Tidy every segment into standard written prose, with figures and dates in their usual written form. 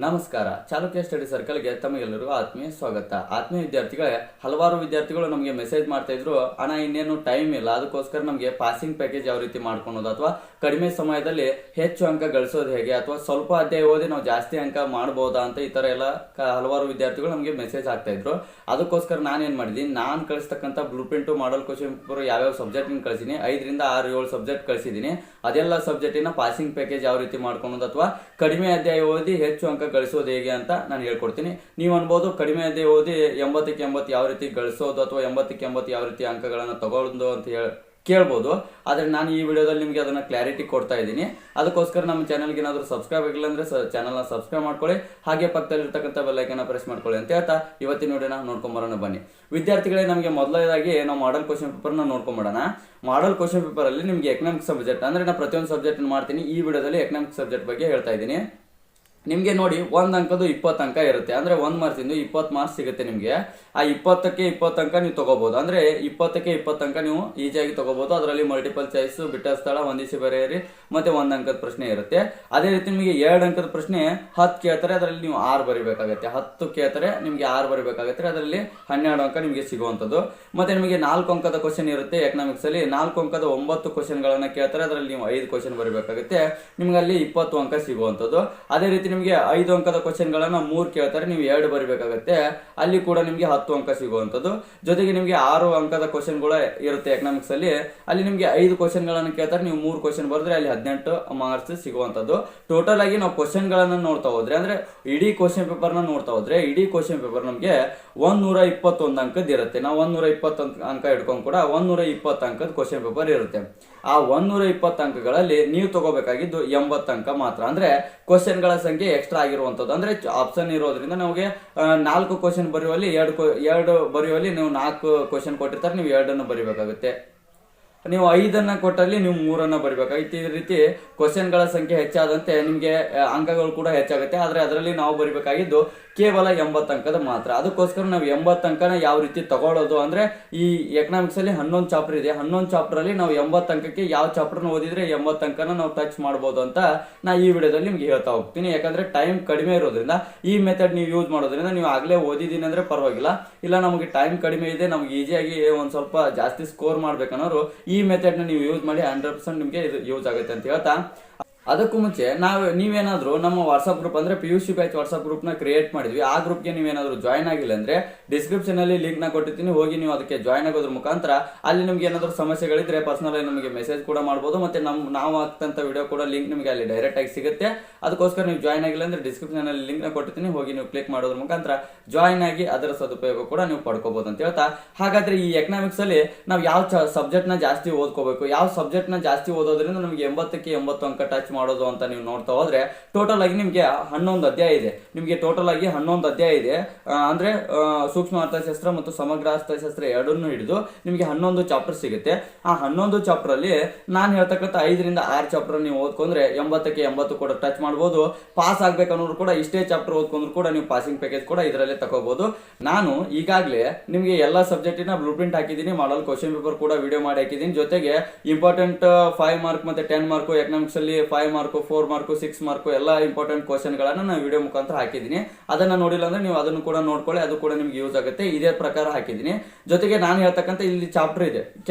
ನಮಸ್ಕಾರ. ಚಾಲುಕ್ಯ ಸ್ಟಡಿ ಸರ್ಕಲ್ಗೆ ತಮಗೆಲ್ಲರಿಗೂ ಆತ್ಮೀಯ ಸ್ವಾಗತ. ಆತ್ಮೀಯ ವಿದ್ಯಾರ್ಥಿಗಳೇ, ಹಲವಾರು ವಿದ್ಯಾರ್ಥಿಗಳು ನಮಗೆ ಮೆಸೇಜ್ ಮಾಡ್ತಾ ಇದ್ರು, ಅಣ್ಣ ಇನ್ನೇನು ಟೈಮ್ ಇಲ್ಲ, ಅದಕ್ಕೋಸ್ಕರ ನಮಗೆ ಪಾಸಿಂಗ್ ಪ್ಯಾಕೇಜ್ ಯಾವ ರೀತಿ ಮಾಡ್ಕೊಳೋದು, ಅಥವಾ ಕಡಿಮೆ ಸಮಯದಲ್ಲಿ ಹೆಚ್ಚು ಅಂಕ ಗಳಿಸೋದು ಹೇಗೆ, ಅಥವಾ ಸ್ವಲ್ಪ ಅಧ್ಯಾಯ ಓದಿ ನಾವು ಜಾಸ್ತಿ ಅಂಕ ಮಾಡ್ಬೋದಾ ಅಂತ ಈ ತರ ಎಲ್ಲ ಹಲವಾರು ವಿದ್ಯಾರ್ಥಿಗಳು ನಮಗೆ ಮೆಸೇಜ್ ಆಗ್ತಾ ಇದ್ರು. ಅದಕ್ಕೋಸ್ಕರ ನಾನೇನ್ ಮಾಡಿದೀನಿ, ನಾನು ಕಳಿಸ್ತಕ್ಕಂಥ blueprint model question paper ಯಾವ್ಯಾವ ಸಬ್ಜೆಕ್ಟ್ ಕಳಿಸಿನಿ, 5 ರಿಂದ 6 7 ಸಬ್ಜೆಕ್ಟ್ ಕಳಿಸಿದೀನಿ. ಅದೆಲ್ಲ ಸಬ್ಜೆಕ್ಟಿನ ಪಾಸಿಂಗ್ ಪ್ಯಾಕೇಜ್ ಯಾವ ರೀತಿ ಮಾಡ್ಕೊಳೋದು, ಅಥವಾ ಕಡಿಮೆ ಅಧ್ಯಾಯ ಓದಿ ಹೆಚ್ಚು ಅಂಕ ಗಳಿಸೋದು ಹೇಗೆ ಅಂತ ನಾನು ಹೇಳ್ಕೊಡ್ತೀನಿ. ನೀವು ಅನ್ಬೋದು ಕಡಿಮೆ ಅಧ್ಯಾಯ ಓದಿ 80ಕ್ಕೆ 80 ಯಾವ ರೀತಿ ಗಳಿಸೋದು, ಅಥವಾ 80ಕ್ಕೆ 80 ಯಾವ ರೀತಿ ಅಂಕಗಳನ್ನು ತಗೊಳ್ಳೋದು ಅಂತ ಕೇಳ್ಬೋದು. ಆದ್ರೆ ನಾನು ಈ ವಿಡಿಯೋದಲ್ಲಿ ನಿಮಗೆ ಅದನ್ನ ಕ್ಲಾರಿಟಿ ಕೊಡ್ತಾ ಇದ್ದೀನಿ. ಅದಕ್ಕೋಸ್ಕರ ನಮ್ಮ ಚಾನಲ್ಗೆ ಏನಾದರೂ ಸಬ್ಸ್ಕ್ರೈಬ್ ಆಗಿಲ್ಲ ಅಂದ್ರೆ ಚಾನಲ್ನ ಸಬ್ಸ್ಕ್ರೈಬ್ ಮಾಡ್ಕೊಳ್ಳಿ, ಹಾಗೆ ಪಕ್ಕದಲ್ಲಿರ್ತಕ್ಕಂಥ ಬೆಲ್ ಐಕನ್ ಪ್ರೆಸ್ ಮಾಡ್ಕೊಳ್ಳಿ ಅಂತ ಹೇಳ್ತಾ ಇವತ್ತಿನ ವಿಡಿಯೋನ ನೋಡ್ಕೊಂಬರೋಣ ಬನ್ನಿ. ವಿದ್ಯಾರ್ಥಿಗಳೇ, ನಮಗೆ ಮೊದಲನೇದಾಗಿ ನಾವು ಮಾಡಲ್ ಕ್ವಶನ್ ಪೇಪರ್ನ ನೋಡ್ಕೊಂಬಿಡೋಣ. ಮಾಡಲ್ ಕ್ವಶನ್ ಪೇಪರ್ ಅಲ್ಲಿ ನಿಮಗೆ ಎಕನಾಮಿಕ್ ಸಬ್ಜೆಕ್ಟ್ ಅಂದ್ರೆ ನಾನು ಪ್ರತಿಯೊಂದು ಸಬ್ಜೆಕ್ಟ್ ಮಾಡ್ತೀನಿ. ಈ ವಿಡಿಯೋದಲ್ಲಿ ಎಕನಾಮಿಕ್ ಸಬ್ಜೆಕ್ಟ್ ಬಗ್ಗೆ ಹೇಳ್ತಾ ಇದ್ದೀನಿ. ನಿಮಗೆ ನೋಡಿ, 1 ಅಂಕದ್ದು 20 ಅಂಕ ಇರುತ್ತೆ. ಅಂದ್ರೆ 1 ಮಾರ್ಕ್ಸಿಂದ 20 ಮಾರ್ಕ್ಸ್ ಸಿಗುತ್ತೆ ನಿಮಗೆ. ಆ 20ಕ್ಕೆ 20 ಅಂಕ ನೀವು ತಗೋಬಹುದು. ಅಂದ್ರೆ 20ಕ್ಕೆ 20 ಅಂಕ ನೀವು ಈಸಿಯಾಗಿ ತಗೋಬಹುದು. ಅದರಲ್ಲಿ ಮಲ್ಟಿಪಲ್ ಚಾಯ್ಸ್, ಬಿಟ್ಟ ಸ್ಥಳ, ಹೊಂದಿಸಿ ಬರೆಯಿರಿ, ಮತ್ತೆ 1 ಅಂಕದ ಪ್ರಶ್ನೆ ಇರುತ್ತೆ. ಅದೇ ರೀತಿ ನಿಮಗೆ 2 ಅಂಕದ ಪ್ರಶ್ನೆ 10 ಕೇಳ್ತಾರೆ, ಅದರಲ್ಲಿ ನೀವು 6 ಬರೀಬೇಕಾಗುತ್ತೆ. 10 ಕೇಳ್ತಾರೆ, ನಿಮಗೆ 6 ಬರೀಬೇಕಾಗುತ್ತೆ. ಅದರಲ್ಲಿ 12 ಅಂಕ ನಿಮಗೆ ಸಿಗುವಂತದ್ದು. ಮತ್ತೆ ನಿಮಗೆ 4 ಅಂಕದ ಕ್ವಶನ್ ಇರುತ್ತೆ ಎಕನಾಮಿಕ್ಸ್ ಅಲ್ಲಿ. 4 ಅಂಕದ 9 ಕ್ವಶನ್ ಗಳನ್ನ ಕೇಳ್ತಾರೆ, ಅದರಲ್ಲಿ ನೀವು 5 ಕ್ವಶನ್ ಬರೀಬೇಕಾಗುತ್ತೆ. ನಿಮ್ಗೆ ಅಲ್ಲಿ 20 ಅಂಕ ಸಿಗುವಂತದ್ದು. ಅದೇ ರೀತಿ ನಿಮಗೆ 5 ಅಂಕದ ಕ್ವಶನ್ ಗಳನ್ನ 3 ಕೇಳ್ತಾರೆ, ನೀವು 2 ಬರೀಬೇಕಾಗುತ್ತೆ. ಅಲ್ಲಿ ಕೂಡ ನಿಮ್ಗೆ 10 ಅಂಕ ಸಿಗುವಂತದ್ದು. ಜೊತೆಗೆ ನಿಮ್ಗೆ 6 ಅಂಕದ ಕ್ವಶನ್ ಗಳು ಇರುತ್ತೆ ಎಕನಾಮಿಕ್ಸ್ ಅಲ್ಲಿ. ಅಲ್ಲಿ ನಿಮ್ಗೆ 5 ಕ್ವಶನ್ ಗಳನ್ನ ಕೇಳ್ತಾರೆ, ನೀವು 3 ಕ್ವಶನ್ ಬರೆದ್ರೆ ಅಲ್ಲಿ 18 ಮಾರ್ಕ್ಸ್ ಸಿಗುವಂತದ್ದು. ಟೋಟಲ್ ಆಗಿ ನಾವು ಕ್ವಶನ್ ಗಳನ್ನ ನೋಡ್ತಾ ಹೋದ್ರೆ, ಅಂದ್ರೆ ಇಡೀ ಕ್ವಶನ್ ಪೇಪರ್ ನ ನೋಡ್ತಾ ಹೋದ್ರೆ, ಇಡೀ ಕ್ವಶನ್ ಪೇಪರ್ ನಮ್ಗೆ 121 ಅಂಕದ ಇರುತ್ತೆ. ನಾವು 120 ಅಂಕ ಇಟ್ಕೊಂಡು ಕೂಡ 120 ಅಂಕದ ಕ್ವಶನ್ ಪೇಪರ್ ಇರುತ್ತೆ. ಆ 120 ಅಂಕಗಳಲ್ಲಿ ನೀವು ತಗೋಬೇಕಾಗಿದ್ದು 80 ಅಂಕ ಮಾತ್ರ. ಅಂದ್ರೆ ಕ್ವಶನ್ ಗಳ ಸಂಖ್ಯೆ ಎಕ್ಸ್ಟ್ರಾ ಆಗಿರುವಂತದ್ದು. ಅಂದ್ರೆ ಆಪ್ಷನ್ ಇರೋದ್ರಿಂದ ನಮಗೆ 4 ಕ್ವಶನ್ ಬರೆಯುವಲ್ಲಿ 2 ಬರೆಯುವಲ್ಲಿ ನೀವು 4 ಕ್ವಶನ್ ಕೊಟ್ಟಿರ್ತಾರೆ, ನೀವು 2 ಬರೀಬೇಕಾಗುತ್ತೆ. ನೀವು 5 ಕೊಟ್ಟಲ್ಲಿ ನೀವು 3 ಬರೀಬೇಕಾಗಿತ್ತು. ಈ ರೀತಿ ಕ್ವಶನ್ ಗಳ ಸಂಖ್ಯೆ ಹೆಚ್ಚಾದಂತೆ ನಿಮಗೆ ಅಂಕಗಳು ಕೂಡ ಹೆಚ್ಚಾಗುತ್ತೆ. ಆದ್ರೆ ಅದರಲ್ಲಿ ನಾವು ಬರೀಬೇಕಾಗಿದ್ದು ಕೇವಲ 80 ಅಂಕದ ಮಾತ್ರ. ಅದಕ್ಕೋಸ್ಕರ ನಾವು 80 ಅಂಕನ ಯಾವ ರೀತಿ ತಗೊಳ್ಳೋದು ಅಂದ್ರೆ, ಈ ಎಕನಾಮಿಕ್ಸ್ ಅಲ್ಲಿ 11 ಚಾಪ್ಟರ್ ಇದೆ. 11 ಚಾಪ್ಟರ್ ಅಲ್ಲಿ ನಾವು 80 ಅಂಕಕ್ಕೆ ಯಾವ ಚಾಪ್ಟರ್ನ ಓದಿದ್ರೆ 80 ಅಂಕನ ನಾವು ಟಚ್ ಮಾಡಬಹುದು ಅಂತ ನಾ ಈ ವಿಡಿಯೋದಲ್ಲಿ ನಿಮ್ಗೆ ಹೇಳ್ತಾ ಹೋಗ್ತೀನಿ. ಯಾಕಂದ್ರೆ ಟೈಮ್ ಕಡಿಮೆ ಇರೋದ್ರಿಂದ ಈ ಮೆಥಡ್ ನೀವು ಯೂಸ್ ಮಾಡೋದ್ರಿಂದ, ನೀವು ಆಗ್ಲೇ ಓದಿದೀನಿ ಅಂದ್ರೆ ಪರವಾಗಿಲ್ಲ, ಇಲ್ಲ ನಮಗೆ ಟೈಮ್ ಕಡಿಮೆ ಇದೆ, ನಮ್ಗೆ ಈಸಿಯಾಗಿ ಒಂದ್ ಸ್ವಲ್ಪ ಜಾಸ್ತಿ ಸ್ಕೋರ್ ಮಾಡ್ಬೇಕನ್ನೋರು ಈ ಮೆಥಡ್ ನ ನೀವು ಯೂಸ್ ಮಾಡಿ 100% ನಿಮ್ಗೆ ಇದು ಯೂಸ್ ಆಗುತ್ತೆ ಅಂತ ಹೇಳ್ತಾ, ಅದಕ್ಕೂ ಮುಂಚೆ ನೀವೇನಾದ್ರೂ ನಮ್ಮ ವಾಟ್ಸ್ಆಪ್ ಗ್ರೂಪ್ ಅಂದ್ರೆ PUC ಬ್ಯಾಚ್ ವಾಟ್ಸ್ಆಪ್ ಗ್ರೂಪ್ ನ ಕ್ರಿಯೇಟ್ ಮಾಡಿದ್ವಿ. ಆ ಗ್ರೂಪ್ಗೆ ನೀವೇನಾದ್ರೂ ಜಾಯ್ನ್ ಆಗಿಲ್ಲ ಅಂದ್ರೆ ಡಿಸ್ಕ್ರಿಪ್ಷನ್ ಅಲ್ಲಿ ಲಿಂಕ್ ನ ಕೊಟ್ಟಿರ್ತೀನಿ, ಹೋಗಿ ನೀವು ಅದಕ್ಕೆ ಜಾಯ್ನ್ ಆಗೋದ್ರ ಮುಖಾಂತರ ಅಲ್ಲಿ ನಿಮ್ಗೆ ಏನಾದ್ರು ಸಮಸ್ಯೆಗಳಿದ್ರೆ ಪರ್ಸನಲ್ ಆಗಿ ನಮಗೆ ಮೆಸೇಜ್ ಕೂಡ ಮಾಡಬಹುದು. ಮತ್ತೆ ನಾವು ಹಾಕ್ತಂತ ವಿಡಿಯೋ ಕೂಡ ಲಿಂಕ್ ನಿಮಗೆ ಅಲ್ಲಿ ಡೈರೆಕ್ಟ್ ಆಗಿ ಸಿಗುತ್ತೆ. ಅದಕ್ಕೋಸ್ಕರ ನೀವು ಜಾಯ್ನ್ ಆಗಿಲ್ಲ ಅಂದ್ರೆ ಡಿಸ್ಕ್ರಿಪ್ಷನ್ ಅಲ್ಲಿ ಲಿಂಕ್ ನ ಕೊಟ್ಟಿರ್ತೀನಿ, ಹೋಗಿ ನೀವು ಕ್ಲಿಕ್ ಮಾಡೋದ್ರ ಮುಖಾಂತರ ಜಾಯ್ನ್ ಆಗಿ ಅದರ ಸದುಪಯೋಗ ಕೂಡ ನೀವು ಪಡ್ಕೋಬಹುದು ಅಂತ ಹೇಳ್ತಾ, ಹಾಗಾದ್ರೆ ಈ ಎಕನಾಮಿಕ್ಸ್ ಅಲ್ಲಿ ನಾವು ಯಾವ ಸಬ್ಜೆಕ್ಟ್ ನ ಜಾಸ್ತಿ ಓದ್ಕೋಬೇಕು, ಯಾವ ಸಬ್ಜೆಕ್ಟ್ ನ ಜಾಸ್ತಿ ಓದೋದ್ರಿಂದ ನಮಗೆ 80ಕ್ಕೆ 80 ಅಂಕ ಟಚ್ ಮಾಡೋದು ಅಂತ ನೀವು ನೋಡ್ತಾ ಹೋದ್ರೆ, ಟೋಟಲ್ ಆಗಿ ನಿಮ್ಗೆ 11 ಅಧ್ಯಾಯ ಇದೆ. ನಿಮ್ಗೆ ಟೋಟಲ್ ಆಗಿ 11 ಅಧ್ಯಾಯ ಇದೆ. ಅಂದ್ರೆ ಸೂಕ್ಷ್ಮ ಅರ್ಥಶಾಸ್ತ್ರ ಮತ್ತು ಸಮಗ್ರ ಅರ್ಥಶಾಸ್ತ್ರ ಎರಡನ್ನೂ ಹಿಡಿದು ನಿಮ್ಗೆ 11 ಚಾಪ್ಟರ್ ಸಿಗುತ್ತೆ. ಆ 11 ಚಾಪ್ಟರ್ ಅಲ್ಲಿ ನಾನು ಹೇಳ್ತಕ್ಕಂಥ 5 ರಿಂದ 6 ಚಾಪ್ಟರ್ ನೀವು ಓದ್ಕೊಂಡ್ರೆ 80ಕ್ಕೆ 80 ಕೂಡ ಟಚ್ ಮಾಡಬಹುದು. ಪಾಸ್ ಆಗ್ಬೇಕನ್ನೋರು ಕೂಡ ಇಷ್ಟೇ ಚಾಪ್ಟರ್ ಓದ್ಕೊಂಡ್ರು ಕೂಡ ನೀವು ಪಾಸಿಂಗ್ ಪ್ಯಾಕೇಜ್ ಕೂಡ ಇದರಲ್ಲೇ ತಗೋಬಹುದು. ನಾನು ಈಗಾಗಲೇ ನಿಮ್ಗೆ ಎಲ್ಲಾ ಸಬ್ಜೆಕ್ಟಿನ ಬ್ಲೂ ಪ್ರಿಂಟ್ ಹಾಕಿದ್ದೀನಿ, ಮಾಡಲ್ ಕ್ವಶನ್ ಪೇಪರ್ ಕೂಡ ವಿಡಿಯೋ ಮಾಡಿ ಹಾಕಿದ್ದೀನಿ. ಜೊತೆಗೆ ಇಂಪಾರ್ಟೆಂಟ್ 5 ಮಾರ್ಕ್ ಮತ್ತೆ 10 ಮಾರ್ಕ್, ಎಕನಾಮಿಕ್ಸ್ ಅಲ್ಲಿ 5 ಮಾರ್ಕ್, 4 ಮಾರ್ಕ್, 6 ಮಾರ್ಕ್ ಎಲ್ಲ ಇಂಪಾರ್ಟೆಂಟ್ ಕ್ವಶನ್ ಗಳನ್ನ ನಾನು ವಿಡಿಯೋ ಮುಖಾಂತರ ಹಾಕಿದ್ದೀನಿ. ಅದನ್ನ ನೋಡಿಲ್ಲ ಅಂದ್ರೆ ನೀವು ಅದನ್ನು ಕೂಡ ನೋಡ್ಕೊಳ್ಳಿ, ಅದು ಕೂಡ ನಿಮ್ಗೆ ಯೂಸ್ ಆಗುತ್ತೆ. ಇದೇ ಪ್ರಕಾರ ಹಾಕಿದ್ದೀನಿ. ಜೊತೆಗೆ ನಾನು ಹೇಳ್ತಕ್ಕಂಥ ಇಲ್ಲಿ ಚಾಪ್ಟರ್ ಇದೆ,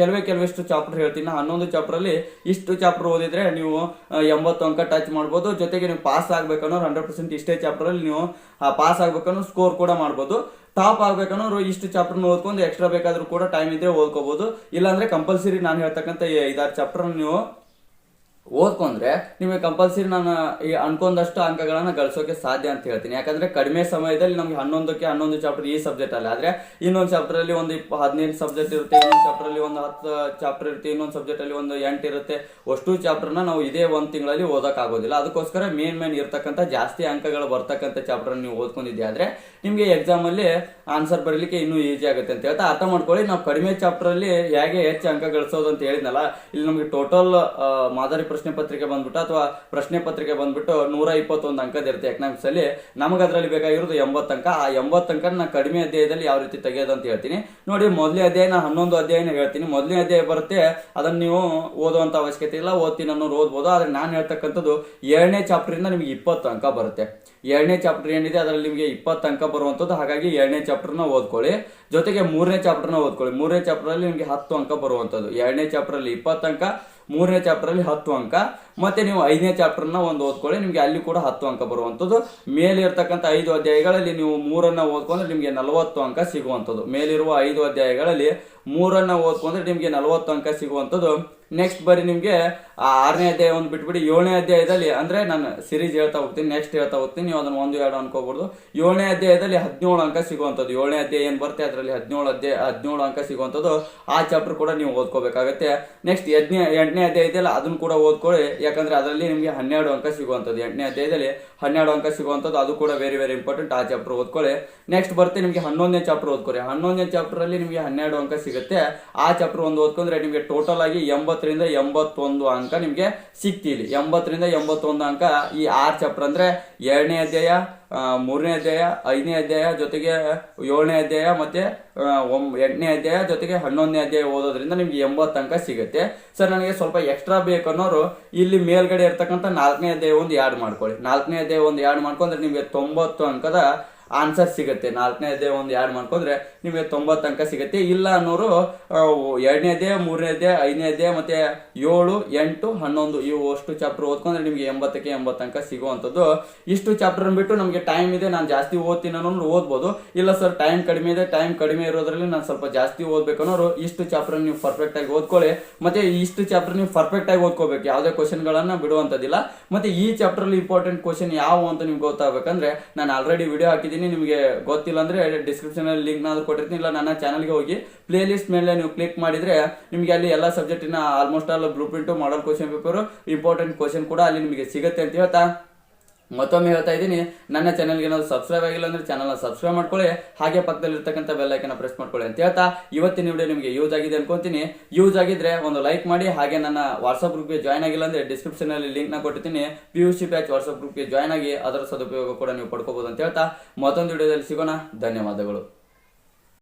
ಕೆಲವೆಷ್ಟು ಚಾಪ್ಟರ್ ಹೇಳ್ತೀನಿ. 11 ಚಾಪ್ಟರ್ ಅಲ್ಲಿ ಇಷ್ಟು ಚಾಪ್ಟರ್ ಓದಿದ್ರೆ ನೀವು 80 ಅಂಕ ಟಚ್ ಮಾಡಬಹುದು. ಜೊತೆಗೆ ನೀವು ಪಾಸ್ ಆಗ್ಬೇಕನ್ನೋ 100% ಇಷ್ಟೇ ಚಾಪ್ಟರ್ ಅಲ್ಲಿ ನೀವು ಪಾಸ್ ಆಗ್ಬೇಕನ್ನೋ ಸ್ಕೋರ್ ಕೂಡ ಮಾಡಬಹುದು. ಟಾಪ್ ಆಗ್ಬೇಕನ್ನೋರು ಇಷ್ಟು ಚಾಪ್ಟರ್ ಓದ್ಕೊಂಡು ಎಕ್ಸ್ಟ್ರಾ ಬೇಕಾದ್ರೂ ಕೂಡ ಟೈಮ್ ಇದ್ರೆ ಓದ್ಕೋಬಹುದು. ಇಲ್ಲಾಂದ್ರೆ ಕಂಪಲ್ಸರಿ ನಾನು ಹೇಳ್ತಕ್ಕಂಥ 5-6 ಚಾಪ್ಟರ್ ನೀವು ಓದ್ಕೊಂಡ್ರೆ ನಿಮಗೆ ಕಂಪಲ್ಸರಿ ನಾನು ಅನ್ಕೊಂಡಷ್ಟು ಅಂಕಗಳನ್ನ ಗಳಿಸೋಕೆ ಸಾಧ್ಯ ಅಂತ ಹೇಳ್ತೀನಿ. ಯಾಕಂದ್ರೆ ಕಡಿಮೆ ಸಮಯದಲ್ಲಿ ನಮ್ಗೆ 11ಕ್ಕೆ 11 ಚಾಪ್ಟರ್ ಈ ಸಬ್ಜೆಕ್ಟ್ ಅಲ್ಲಿ, ಆದ್ರೆ ಇನ್ನೊಂದು ಚಾಪ್ಟರ್ ಅಲ್ಲಿ ಒಂದು 15 ಸಬ್ಜೆಕ್ಟ್ ಇರುತ್ತೆ, ಇನ್ನೊಂದು ಚಾಪ್ಟರ್ ಅಲ್ಲಿ ಒಂದು 10 ಚಾಪ್ಟರ್ ಇರುತ್ತೆ, ಇನ್ನೊಂದು ಸಬ್ಜೆಕ್ಟ್ ಅಲ್ಲಿ ಒಂದು 8 ಇರುತ್ತೆ. ಅಷ್ಟು ಚಾಪ್ಟರ್ ನಾವು ಇದೇ 1 ತಿಂಗಳಲ್ಲಿ ಓದಕ್ ಆಗೋದಿಲ್ಲ. ಅದಕ್ಕೋಸ್ಕರ ಮೇನ್ ಇರ್ತಕ್ಕಂಥ ಜಾಸ್ತಿ ಅಂಕಗಳು ಬರ್ತಕ್ಕಂಥ ಚಾಪ್ಟರ್ ನೀವು ಓದ್ಕೊಂಡಿದ್ದೆ ಆದ್ರೆ ನಿಮ್ಗೆ ಎಕ್ಸಾಮ್ ಅಲ್ಲಿ ಆನ್ಸರ್ ಬರೀಲಿಕ್ಕೆ ಇನ್ನೂ ಈಸಿ ಆಗುತ್ತೆ ಅಂತ ಹೇಳ್ತಾ ಅರ್ಥ ಮಾಡ್ಕೊಳ್ಳಿ. ನಾವು ಕಡಿಮೆ ಚಾಪ್ಟರ್ ಅಲ್ಲಿ ಹೇಗೆ ಹೆಚ್ಚು ಅಂಕ ಗಳಿಸೋದು ಅಂತ ಹೇಳಿದ್ನಲ್ಲ, ಇಲ್ಲಿ ನಮ್ಗೆ ಟೋಟಲ್ ಮಾದರಿ ಪ್ರಶ್ನೆ ಪತ್ರಿಕೆ ಬಂದ್ಬಿಟ್ಟು ಅಥವಾ ಪ್ರಶ್ನೆ ಪತ್ರಿಕೆ ಬಂದ್ಬಿಟ್ಟು 121 ಅಂಕದ ಇರುತ್ತೆ ಎಕನಾಮಿಕ್ಸ್ ಅಲ್ಲಿ. ನಮಗೆ ಅದರಲ್ಲಿ ಬೇಕಾಗಿರೋದು 80 ಅಂಕ. ಆ 80 ಅಂಕ ನಾನು ಕಡಿಮೆ ಅಧ್ಯಾಯದಲ್ಲಿ ಯಾವ ರೀತಿ ತೆಗೆಯೋದು ಅಂತ ಹೇಳ್ತೀನಿ ನೋಡಿ. ಮೊದಲನೇ ಅಧ್ಯಾಯ 11 ಅಧ್ಯಾಯನ ಹೇಳ್ತೀನಿ. ಮೊದಲನೇ ಅಧ್ಯಾಯ ಬರುತ್ತೆ, ಅದನ್ನ ನೀವು ಓದುವಂತ ಅವಶ್ಯಕತೆ ಇಲ್ಲ, ಓದ್ತೀನಿ ಅನ್ನೋರು ಓದ್ಬೋದು. ಆದ್ರೆ ನಾನು ಹೇಳ್ತಕ್ಕಂಥದ್ದು 2ನೇ ಚಾಪ್ಟರ್ ಇಂದ ನಿಮಗೆ 20 ಅಂಕ ಬರುತ್ತೆ. 2ನೇ ಚಾಪ್ಟರ್ ಏನಿದೆ ಅದರಲ್ಲಿ ನಿಮಗೆ 20 ಅಂಕ ಬರುವಂತದ್ದು. ಹಾಗಾಗಿ 2ನೇ ಚಾಪ್ಟರ್ನ ಓದ್ಕೊಳ್ಳಿ, ಜೊತೆಗೆ 3ನೇ ಚಾಪ್ಟರ್ನ ಓದ್ಕೊಳ್ಳಿ. 3ನೇ ಚಾಪ್ಟರ್ ಅಲ್ಲಿ ನಿಮಗೆ 10 ಅಂಕ ಬರುವಂತದ್ದು. 2ನೇ ಚಾಪ್ಟರ್ ಅಲ್ಲಿ 20 ಅಂಕ, 3ನೇ ಚಾಪ್ಟರ್ ಅಲ್ಲಿ 10 ಅಂಕ, ಮತ್ತೆ ನೀವು 5ನೇ ಚಾಪ್ಟರ್ನ ಒಂದು ಓದ್ಕೊಳ್ಳಿ, ನಿಮ್ಗೆ ಅಲ್ಲಿ ಕೂಡ 10 ಅಂಕ ಬರುವಂತದ್ದು. ಮೇಲೆ ಇರ್ತಕ್ಕಂಥ 5 ಅಧ್ಯಾಯಗಳಲ್ಲಿ ನೀವು 3ಅನ್ನ ಓದ್ಕೊಂಡ್ರೆ ನಿಮ್ಗೆ 40 ಅಂಕ ಸಿಗುವಂತದ್ದು. ಮೇಲಿರುವ 5 ಅಧ್ಯಾಯಗಳಲ್ಲಿ 3ಅನ್ನ ಓದ್ಕೊಂಡ್ರೆ ನಿಮ್ಗೆ 40 ಅಂಕ ಸಿಗುವಂತದ್ದು. ನೆಕ್ಸ್ಟ್ ಬರೀ ನಿಮ್ಗೆ 6ನೇ ಅಧ್ಯಾಯ ಒಂದು ಬಿಟ್ಬಿಡಿ. 7ನೇ ಅಧ್ಯಾಯದಲ್ಲಿ ಅಂದ್ರೆ ನಾನು ಸಿರೀಸ್ ಹೇಳ್ತಾ ಹೋಗ್ತೀನಿ, ನೆಕ್ಸ್ಟ್ ಹೇಳ್ತಾ ಹೋಗ್ತೀನಿ, ನೀವು ಅದನ್ನ 1 2 ಅನ್ಕೋಬಹುದು. 7ನೇ ಅಧ್ಯಾಯದಲ್ಲಿ 17 ಅಂಕ ಸಿಗುವಂತದ್ದು. 7ನೇ ಅಧ್ಯಾಯ ಏನ್ ಬರುತ್ತೆ ಅದರಲ್ಲಿ 17 ಅಂಕ ಸಿಗುವಂತದ್ದು. ಆ ಚಾಪ್ಟರ್ ಕೂಡ ನೀವು ಓದ್ಕೋಬೇಕಾಗತ್ತೆ. ನೆಕ್ಸ್ಟ್ 8ನೇ ಅಧ್ಯಾಯ ಇದೆಯಲ್ಲ ಅದನ್ನು ಕೂಡ ಓದ್ಕೊಳ್ಳಿ, ಯಾಕಂದ್ರೆ ಅದರಲ್ಲಿ ನಿಮ್ಗೆ 12 ಅಂಕ ಸಿಗುವಂತದ್ದು. 8ನೇ ಅಧ್ಯಾಯದಲ್ಲಿ 12 ಅಂಕ ಸಿಗುವಂತದ್ದು, ಅದು ಕೂಡ ವೆರಿ ವೆರಿ ಇಂಪಾರ್ಟೆಂಟ್. ಆ ಚಾಪ್ಟರ್ ಓದ್ಕೊಳ್ಳಿ. ನೆಕ್ಸ್ಟ್ ಬರುತ್ತೆ ನಿಮ್ಗೆ 11ನೇ ಚಾಪ್ಟರ್ ಓದ್ಕೊಳ್ಳಿ. 11ನೇ ಚಾಪ್ಟರ್ ಅಲ್ಲಿ ನಿಮ್ಗೆ 12 ಅಂಕ ಸಿಗುತ್ತೆ. ಆ ಚಾಪ್ಟರ್ ಒಂದು ಓದ್ಕೊಂಡ್ರೆ ನಿಮ್ಗೆ ಟೋಟಲ್ ಆಗಿ 80 ರಿಂದ 81 ಅಂಕ ನಿಮ್ಗೆ ಸಿಕ್ತಿಲಿ. 80 ರಿಂದ 81 ಅಂಕ ಈ 6 ಚಾಪ್ಟರ್ ಅಂದ್ರೆ 2ನೇ ಅಧ್ಯಾಯ, 3ನೇ ಅಧ್ಯಾಯ, 5ನೇ ಅಧ್ಯಾಯ, ಜೊತೆಗೆ 7ನೇ ಅಧ್ಯಾಯ, ಮತ್ತೆ 8ನೇ ಅಧ್ಯಾಯ, ಜೊತೆಗೆ 11ನೇ ಅಧ್ಯಾಯ ಓದೋದ್ರಿಂದ ನಿಮ್ಗೆ 80 ಅಂಕ ಸಿಗುತ್ತೆ. ಸರ್ ನನಗೆ ಸ್ವಲ್ಪ ಎಕ್ಸ್ಟ್ರಾ ಬೇಕನ್ನೋರು ಇಲ್ಲಿ ಮೇಲ್ಗಡೆ ಇರ್ತಕ್ಕಂಥ 4ನೇ ಅಧ್ಯಾಯ ಒಂದು ಆ್ಯಡ್ ಮಾಡ್ಕೊಳ್ಳಿ. 4ನೇ ಅಧ್ಯಾಯ ಒಂದು ಆ್ಯಡ್ ಮಾಡ್ಕೊಂಡ್ರೆ ನಿಮ್ಗೆ 90 ಅಂಕದ ಆನ್ಸರ್ ಸಿಗುತ್ತೆ. 4ನೇ ಅಧ್ಯಾಯ ಒಂದು ಆ್ಯಡ್ ಮಾಡ್ಕೊಂಡ್ರೆ ನಿಮಗೆ 90 ಅಂಕ ಸಿಗುತ್ತೆ. ಇಲ್ಲ ಅನ್ನೋರು 2ನೇ ಅಧ್ಯಾಯ, 3ನೇ ಅಧ್ಯಾಯ, 5ನೇ ಅಧ್ಯಾಯ, ಮತ್ತೆ 7, 8, 11 ಇವು ಅಷ್ಟು ಚಾಪ್ಟರ್ ಓದ್ಕೊಂಡ್ರೆ ನಿಮ್ಗೆ 80ಕ್ಕೆ 80 ಅಂಕ ಸಿಗುವಂಥದ್ದು. ಇಷ್ಟು ಚಾಪ್ಟರ್ ಬಿಟ್ಟು ನಮಗೆ ಟೈಮ್ ಇದೆ, ನಾನು ಜಾಸ್ತಿ ಓದ್ತೀನಿ ಅನ್ನೋರು ಓದ್ಬೋದು. ಇಲ್ಲ ಸರ್ ಟೈಮ್ ಕಡಿಮೆ ಇದೆ, ಟೈಮ್ ಕಡಿಮೆ ಇರೋದ್ರಲ್ಲಿ ನಾನು ಸ್ವಲ್ಪ ಜಾಸ್ತಿ ಓದ್ಬೇಕನ್ನೋರು ಇಷ್ಟು ಚಾಪ್ಟರ್ ನೀವು ಪರ್ಫೆಕ್ಟ್ ಆಗಿ ಓದ್ಕೊಳ್ಳಿ. ಮತ್ತೆ ಇಷ್ಟು ಚಾಪ್ಟರ್ ನೀವು ಪರ್ಫೆಕ್ಟ್ ಆಗಿ ಓದ್ಕೋಬೇಕು, ಯಾವುದೇ ಕ್ವಶನ್ ಗಳನ್ನ ಬಿಡುವಂತದಿಲ್ಲ. ಮತ್ತೆ ಈ ಚಾಪ್ಟರ್ ಅಲ್ಲಿ ಇಂಪಾರ್ಟೆಂಟ್ ಕ್ವಶನ್ ಯಾವ ಅಂತ ನಿಮ್ಗೆ ಗೊತ್ತಾಗಬೇಕಂದ್ರೆ ನಾನು ಆಲ್ರೆಡಿ ವಿಡಿಯೋ ಹಾಕಿದ್ದೀನಿ, ನಿಮಗೆ ಗೊತ್ತಿಲ್ಲ ಅಂದ್ರೆ ಡಿಸ್ಕ್ರಿಪ್ಷನ್ ಅಲ್ಲಿ ಲಿಂಕ್ ನಾದ್ರು ಕೊಟ್ಟಿರ್ತೀನಿ, ಇಲ್ಲ ನನ್ನ ಚಾನಲ್ಗೆ ಹೋಗಿ ಪ್ಲೇ ಲಿಸ್ಟ್ ಮೇಲೆ ನೀವು ಕ್ಲಿಕ್ ಮಾಡಿದ್ರೆ ನಿಮಗೆ ಅಲ್ಲಿ ಎಲ್ಲ ಸಬ್ಜೆಕ್ಟಿನ almost all blueprint, model question paper, important question ಕೂಡ ಅಲ್ಲಿ ನಿಮಗೆ ಸಿಗುತ್ತೆ ಅಂತ ಹೇಳ್ತಾ ಮತ್ತೊಮ್ಮೆ ಹೇಳ್ತಾ ಇದ್ದೀನಿ, ನನ್ನ ಚಾನಲ್ಗೆ ಏನಾದ್ರು ಸಬ್ಸ್ಕ್ರೈಬ್ ಆಗಿಲ್ಲ ಅಂದ್ರೆ ಚಾನಲ್ನ ಸಬ್ಸ್ಕ್ರೈಬ್ ಮಾಡ್ಕೊಳ್ಳಿ, ಹಾಗೆ ಪಕ್ಕದಲ್ಲಿ ಇರ್ತಕ್ಕಂಥ ಬೆಲ್ ಐಕನ್ ಪ್ರೆಸ್ ಮಾಡ್ಕೊಳ್ಳಿ ಅಂತ ಹೇಳ್ತಾ ಇವತ್ತಿನ ವಿಡಿಯೋ ನಿಮಗೆ ಯೂಸ್ ಆಗಿದೆ ಅನ್ಕೊಂತೀನಿ. ಯೂಸ್ ಆಗಿದ್ರೆ ಒಂದು ಲೈಕ್ ಮಾಡಿ, ಹಾಗೆ ನನ್ನ ವಾಟ್ಸ್ಆಪ್ ಗ್ರೂಪ್ಗೆ ಜಾಯ್ನ್ ಆಗಿಲ್ಲ ಅಂದ್ರೆ ಡಿಸ್ಕ್ರಿಪ್ಷನ್ ಅಲ್ಲಿ ಲಿಂಕ್ ನ ಕೊಟ್ಟಿದ್ದೀನಿ, PUC ಬ್ಯಾಚ್ ವಾಟ್ಸ್ಆಪ್ ಗ್ರೂಪ್ಗೆ ಜಾಯ್ನ್ ಆಗಿ ಅದರ ಸದುಪಯೋಗ ಕೂಡ ನೀವು ಪಡ್ಕೋಬಹುದು ಅಂತ ಹೇಳ್ತಾ ಮತ್ತೊಂದು ವಿಡಿಯೋದಲ್ಲಿ ಸಿಗೋಣ. ಧನ್ಯವಾದಗಳು.